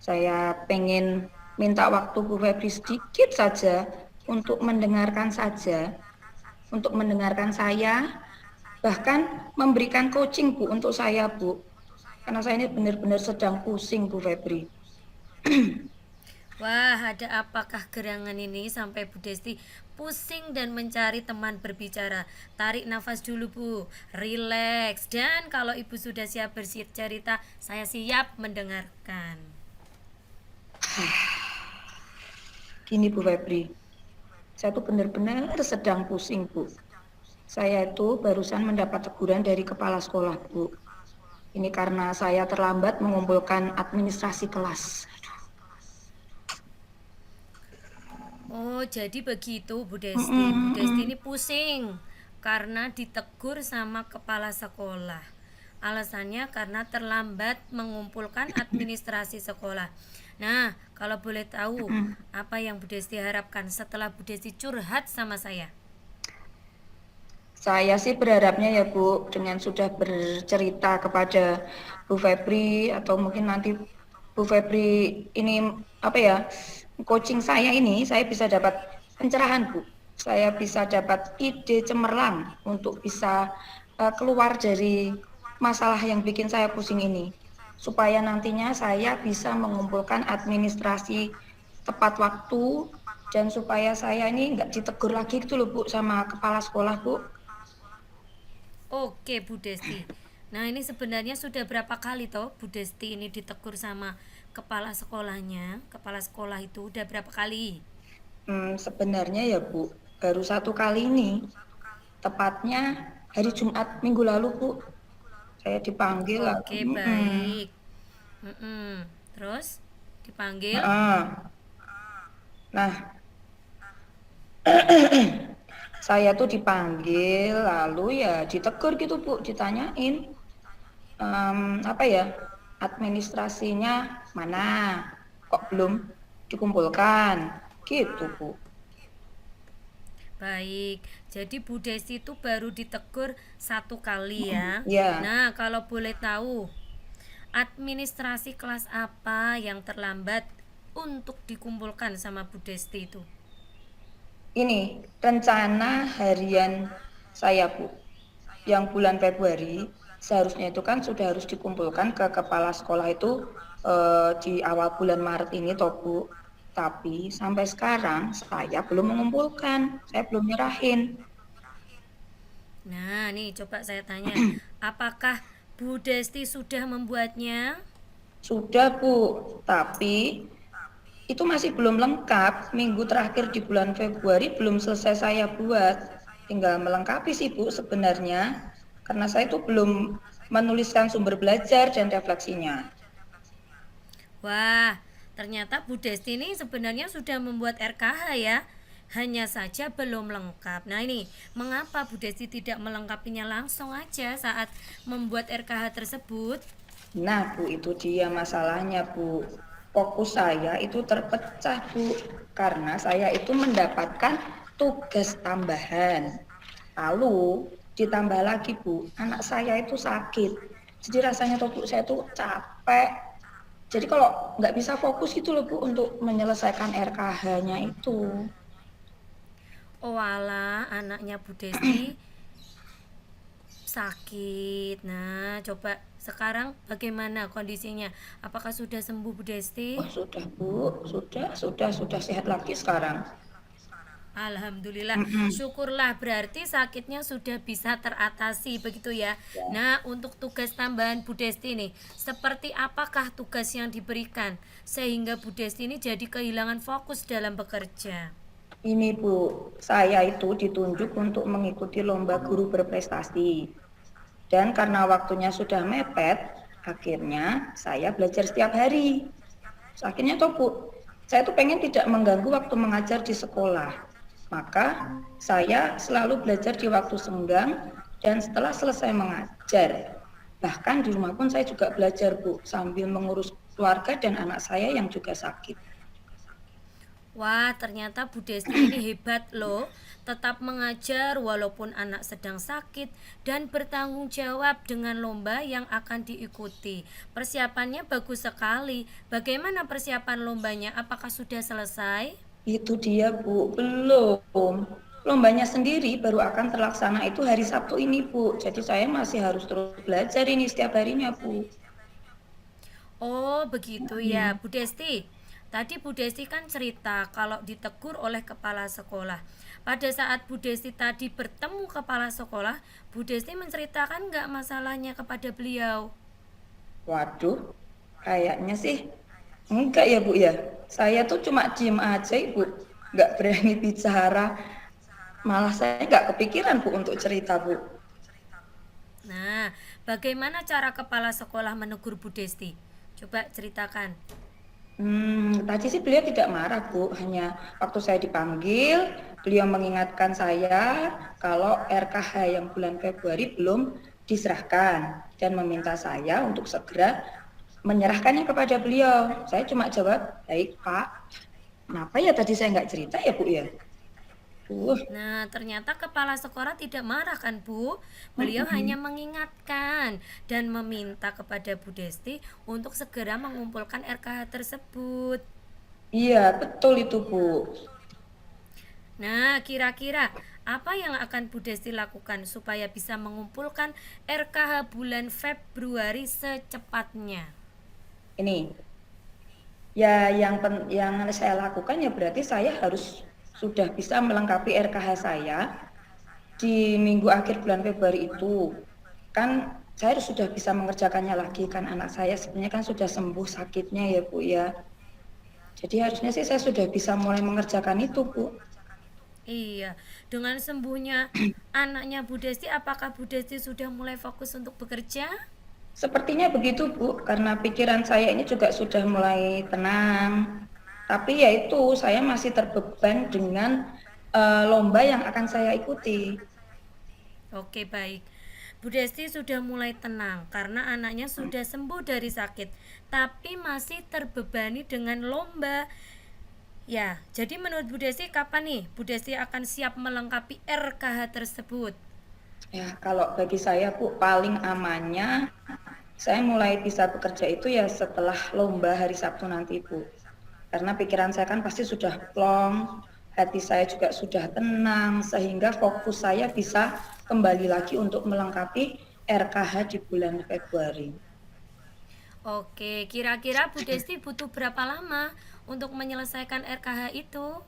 Saya pengen minta waktu Bu Febri sedikit saja untuk mendengarkan saya, bahkan memberikan coaching Bu untuk saya Bu. Karena saya ini benar-benar sedang pusing Bu Febri.
Wah, ada apakah gerangan ini sampai Bu Desti pusing dan mencari teman berbicara? Tarik nafas dulu Bu, relax. Dan kalau Ibu sudah siap bercerita, saya siap mendengarkan.
Gini Bu Febri, saya tuh benar-benar sedang pusing Bu. Saya itu barusan mendapat teguran dari kepala sekolah Bu. Ini karena saya terlambat mengumpulkan administrasi kelas.
Oh, jadi begitu Bu Desti. Bu Desti ini pusing karena ditegur sama kepala sekolah. Alasannya karena terlambat mengumpulkan administrasi sekolah. Nah, kalau boleh tahu, apa yang Bu Desti harapkan setelah Bu Desti curhat sama saya?
Saya sih berharapnya ya Bu, dengan sudah bercerita kepada Bu Febri atau mungkin nanti Bu Febri ini apa ya, coaching saya ini, saya bisa dapat pencerahan Bu. Saya bisa dapat ide cemerlang untuk bisa keluar dari masalah yang bikin saya pusing ini. Supaya nantinya saya bisa mengumpulkan administrasi tepat waktu dan supaya saya ini nggak ditegur lagi gitu loh Bu sama kepala sekolah Bu.
Oke, Bu Desti. Nah, ini sebenarnya sudah berapa kali toh Bu Desti ini ditegur sama kepala sekolahnya? Kepala sekolah itu udah berapa kali?
Sebenarnya ya Bu, baru 1 kali ini, tepatnya hari Jumat minggu lalu Bu, saya dipanggil.
Oke, baik. Terus dipanggil.
Heeh. Nah, saya tuh dipanggil, lalu ya ditegur gitu Bu, ditanyain apa ya, administrasinya mana, kok belum dikumpulkan, gitu Bu.
Baik. Jadi Bu Desti itu baru ditegur 1 kali ya.
Ya.
Nah, kalau boleh tahu, administrasi kelas apa yang terlambat untuk dikumpulkan sama Bu Desti itu?
Ini rencana harian saya Bu, yang bulan Februari seharusnya itu kan sudah harus dikumpulkan ke kepala sekolah itu di awal bulan Maret ini toh Bu. Tapi sampai sekarang saya belum mengumpulkan, saya belum nyerahin.
Nah, nih coba saya tanya, apakah Bu Desti sudah membuatnya?
Sudah Bu, tapi itu masih belum lengkap. Minggu terakhir di bulan Februari belum selesai saya buat. Tinggal melengkapi sih Bu sebenarnya. Karena saya itu belum menuliskan sumber belajar dan refleksinya.
Wah, ternyata Bu Desti ini sebenarnya sudah membuat RKH ya. Hanya saja belum lengkap. Nah ini, mengapa Bu Desti tidak melengkapinya langsung aja saat membuat RKH tersebut?
Nah Bu, itu dia masalahnya Bu. Fokus saya itu terpecah Bu. Karena saya itu mendapatkan tugas tambahan. Lalu ditambah lagi Bu, anak saya itu sakit. Jadi rasanya tuh Bu, saya tuh capek. Jadi kalau nggak bisa fokus gitu loh Bu untuk menyelesaikan RKH-nya itu.
Oh alah, anaknya Bu Desti sakit. Nah, coba sekarang bagaimana kondisinya? Apakah sudah sembuh Bu Desti?
Oh sudah Bu, sudah sehat lagi sekarang.
Alhamdulillah,
Mm-mm.
syukurlah berarti sakitnya sudah bisa teratasi begitu ya.
Ya.
Nah, untuk tugas tambahan Bu Desti nih, seperti apakah tugas yang diberikan sehingga Bu Desti ini jadi kehilangan fokus dalam bekerja?
Ini Bu, saya itu ditunjuk untuk mengikuti lomba guru berprestasi. Dan karena waktunya sudah mepet, akhirnya saya belajar setiap hari. Akhirnya tuh Bu, saya tuh pengen tidak mengganggu waktu mengajar di sekolah. Maka saya selalu belajar di waktu senggang dan setelah selesai mengajar. Bahkan di rumah pun saya juga belajar Bu, sambil mengurus keluarga dan anak saya yang juga sakit.
Wah, ternyata Bu Desti ini hebat loh. Tetap mengajar walaupun anak sedang sakit dan bertanggung jawab dengan lomba yang akan diikuti. Persiapannya bagus sekali. Bagaimana persiapan lombanya? Apakah sudah selesai?
Itu dia Bu, belum. Lombanya sendiri baru akan terlaksana itu hari Sabtu ini Bu. Jadi saya masih harus terus belajar ini setiap harinya Bu.
Oh, begitu ya,
Hmm.
Bu Desti. Tadi Bu Desti kan cerita kalau ditegur oleh kepala sekolah. Pada saat Bu Desti tadi bertemu kepala sekolah, Bu Desti menceritakan nggak masalahnya kepada beliau?
Waduh, kayaknya sih enggak ya Bu ya. Saya tuh cuma diem aja Ibu, nggak berani bicara. Malah saya nggak kepikiran Bu untuk cerita Bu.
Nah, bagaimana cara kepala sekolah menegur Bu Desti? Coba ceritakan.
Tadi sih beliau tidak marah Bu, hanya waktu saya dipanggil, beliau mengingatkan saya kalau RKH yang bulan Februari belum diserahkan dan meminta saya untuk segera menyerahkannya kepada beliau. Saya cuma jawab, baik Pak. Kenapa ya tadi saya nggak cerita ya Bu ya? Uh,
Nah, ternyata kepala sekolah tidak marah kan, Bu? Beliau hanya mengingatkan dan meminta kepada Bu Desti untuk segera mengumpulkan RKH tersebut.
iya betul itu Bu.
Nah, kira-kira apa yang akan Bu Desti lakukan supaya bisa mengumpulkan RKH bulan Februari secepatnya?
Ini ya yang saya lakukan ya berarti saya harus sudah bisa melengkapi RKH saya di minggu akhir bulan Februari itu. Kan saya sudah bisa mengerjakannya lagi kan anak saya sebenarnya kan sudah sembuh sakitnya ya Bu ya. Jadi harusnya sih saya sudah bisa mulai mengerjakan itu Bu.
Iya, dengan sembuhnya anaknya Bu Desti, apakah Bu Desti sudah mulai fokus untuk bekerja?
Sepertinya begitu Bu, karena pikiran saya ini juga sudah mulai tenang. Tapi ya itu saya masih terbeban dengan lomba yang akan saya ikuti.
Oke, baik. Bu Desti sudah mulai tenang karena anaknya sudah sembuh dari sakit, tapi masih terbebani dengan lomba. Ya, jadi menurut Bu Desti kapan nih Bu Desti akan siap melengkapi RKH tersebut?
Ya, kalau bagi saya Bu, paling amannya saya mulai bisa bekerja itu ya setelah lomba hari Sabtu nanti Bu. Karena pikiran saya kan pasti sudah plong, hati saya juga sudah tenang, sehingga fokus saya bisa kembali lagi untuk melengkapi RKH di bulan Februari.
Oke, kira-kira Bu Desti butuh berapa lama untuk menyelesaikan RKH itu?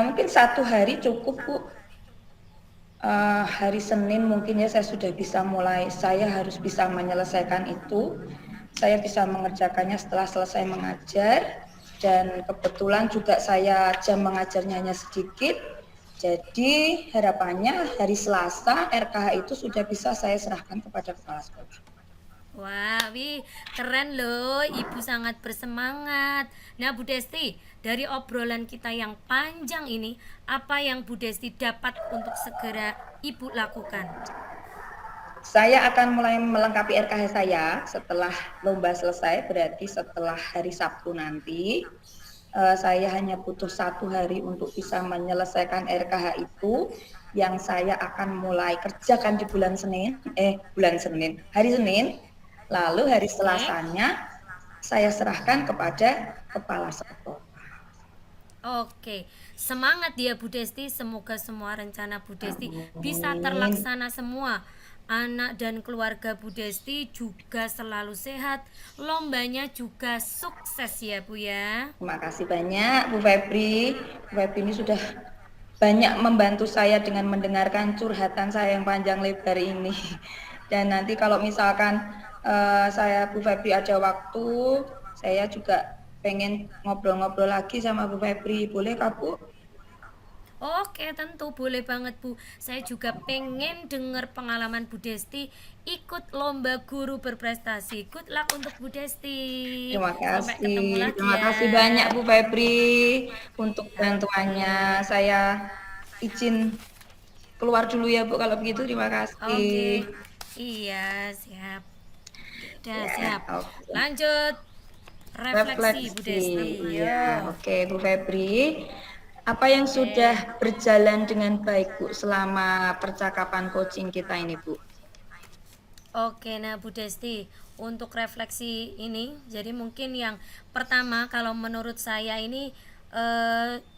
Mungkin 1 hari cukup, Bu. Hari Senin mungkin ya saya sudah bisa mulai, saya harus bisa menyelesaikan itu. Saya bisa mengerjakannya setelah selesai mengajar, dan kebetulan juga saya jam mengajarnya hanya sedikit. Jadi harapannya hari Selasa RKH itu sudah bisa saya serahkan kepada kepala sekolah.
Wah, wih, keren loh. Ibu sangat bersemangat. Nah, Bu Desti, dari obrolan kita yang panjang ini, apa yang Bu Desti dapat untuk segera Ibu lakukan?
Saya akan mulai melengkapi RKH saya setelah lomba selesai, berarti setelah hari Sabtu nanti. Saya hanya butuh 1 hari untuk bisa menyelesaikan RKH itu, yang saya akan mulai kerjakan di hari Senin, lalu hari
Oke.
Selasanya saya serahkan kepada kepala sekolah.
Oke, semangat ya Bu Desti. Semoga semua rencana Bu Desti bisa
Amin.
terlaksana semua. Anak dan keluarga Bu Desti juga selalu sehat. Lombanya juga sukses ya Bu ya.
Terima kasih banyak Bu Febri. Bu Febri ini sudah banyak membantu saya dengan mendengarkan curhatan saya yang panjang lebar ini. Dan nanti kalau misalkan saya Bu Febri ada waktu, saya juga pengen ngobrol-ngobrol lagi sama Bu Febri. Boleh Kak Bu?
Oke, tentu boleh banget Bu. Saya juga pengen dengar pengalaman Bu Desti ikut lomba guru berprestasi. Good luck untuk Bu Desti.
Terima
Sampai ketemu
kasih.
lagi
Terima
ya.
kasih banyak Bu Febri untuk bantuannya.
Oke.
Saya izin keluar dulu ya Bu kalau begitu. Terima
Oke.
kasih.
Iya, siap. Oke, udah
Ya,
siap.
oke.
Lanjut refleksi Bu
Refleksi,
Desti.
iya.
Yo.
Oke, Bu Febri. Apa yang
Oke.
sudah berjalan dengan baik, Bu, selama percakapan coaching kita ini, Bu?
Oke, nah Bu Desti, untuk refleksi ini, jadi mungkin yang pertama kalau menurut saya ini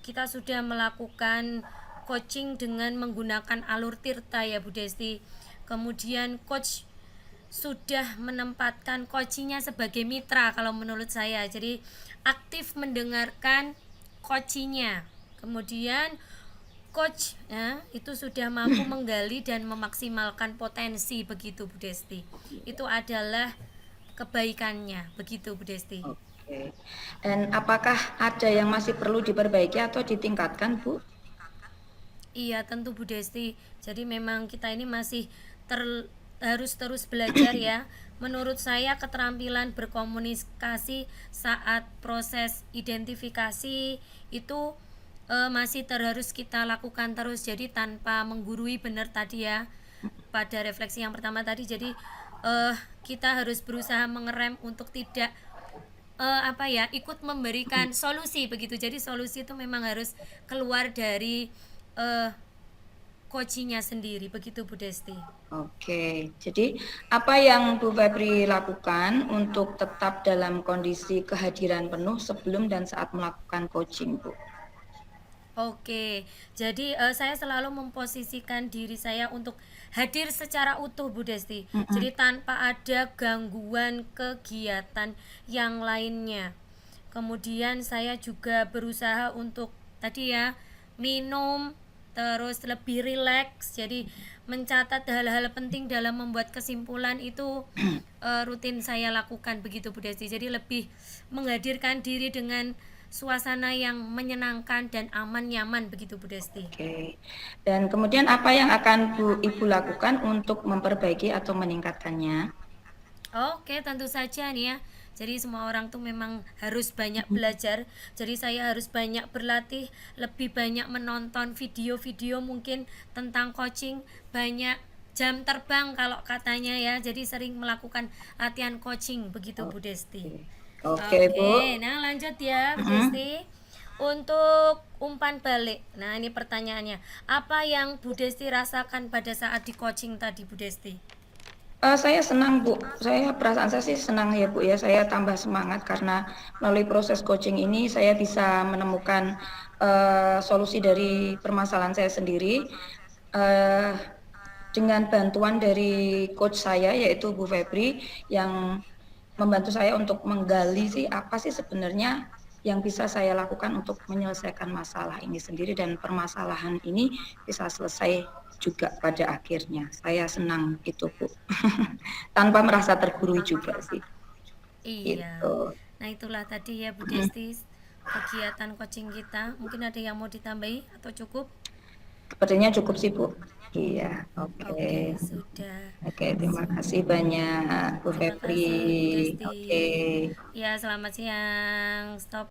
kita sudah melakukan coaching dengan menggunakan alur tirta ya Bu Desti. Kemudian coach sudah menempatkan coachingnya sebagai mitra kalau menurut saya. Jadi aktif mendengarkan coachingnya. Kemudian coach ya, itu sudah mampu menggali dan memaksimalkan potensi begitu Bu Desti. Itu adalah kebaikannya begitu Bu Desti.
Oke. Dan apakah ada yang masih perlu diperbaiki atau ditingkatkan, Bu?
Iya tentu Bu Desti. Jadi memang kita ini masih harus terus belajar ya. Menurut saya keterampilan berkomunikasi saat proses identifikasi itu masih harus kita lakukan terus. Jadi tanpa menggurui, benar tadi ya pada refleksi yang pertama tadi. Jadi kita harus berusaha mengerem untuk tidak apa ya, ikut memberikan solusi begitu. Jadi solusi itu memang harus keluar dari eh, coachingnya sendiri begitu Bu Desti.
Oke, jadi apa yang Bu Febri lakukan untuk tetap dalam kondisi kehadiran penuh sebelum dan saat melakukan coaching, Bu?
Oke, jadi saya selalu memposisikan diri saya untuk hadir secara utuh Bu Desti.
Mm-mm.
Jadi tanpa ada gangguan kegiatan yang lainnya. Kemudian saya juga berusaha untuk tadi ya minum, terus lebih rileks. Jadi mencatat hal-hal penting dalam membuat kesimpulan itu rutin saya lakukan begitu Bu Desti. Jadi lebih menghadirkan diri dengan suasana yang menyenangkan dan aman nyaman begitu Bu Desti.
Oke. Dan kemudian apa yang akan Ibu lakukan untuk memperbaiki atau meningkatkannya?
Oke, tentu saja nih ya. Jadi semua orang tuh memang harus banyak belajar. Jadi saya harus banyak berlatih, lebih banyak menonton video-video mungkin tentang coaching, banyak jam terbang kalau katanya ya. Jadi sering melakukan latihan coaching begitu Bu Desti.
Oke. Oke, Bu.
Oke, nah lanjut ya Bu
Mm-mm.
Desti. Untuk umpan balik. Nah, ini pertanyaannya. Apa yang Bu Desti rasakan pada saat di coaching tadi Bu Desti?
Saya senang, Bu. Perasaan saya sih senang ya, Bu ya. Saya tambah semangat karena melalui proses coaching ini saya bisa menemukan solusi dari permasalahan saya sendiri. Uh, dengan bantuan dari coach saya yaitu Bu Febri yang membantu saya untuk menggali sih apa sih sebenarnya yang bisa saya lakukan untuk menyelesaikan masalah ini sendiri dan permasalahan ini bisa selesai juga pada akhirnya. Saya senang itu, Bu. Tanpa merasa tergurui juga sih.
Iya.
Gitu.
Nah, itulah tadi ya Bu
Mm.
Desti kegiatan coaching kita. Mungkin ada yang mau ditambahi atau cukup?
Sepertinya cukup sih, Bu. Iya, oke.
Oke, sudah.
Oke, terima kasih banyak, Bu
Terima
Febri.
kasih Bu
Oke.
Desti. Ya, selamat siang. Stop.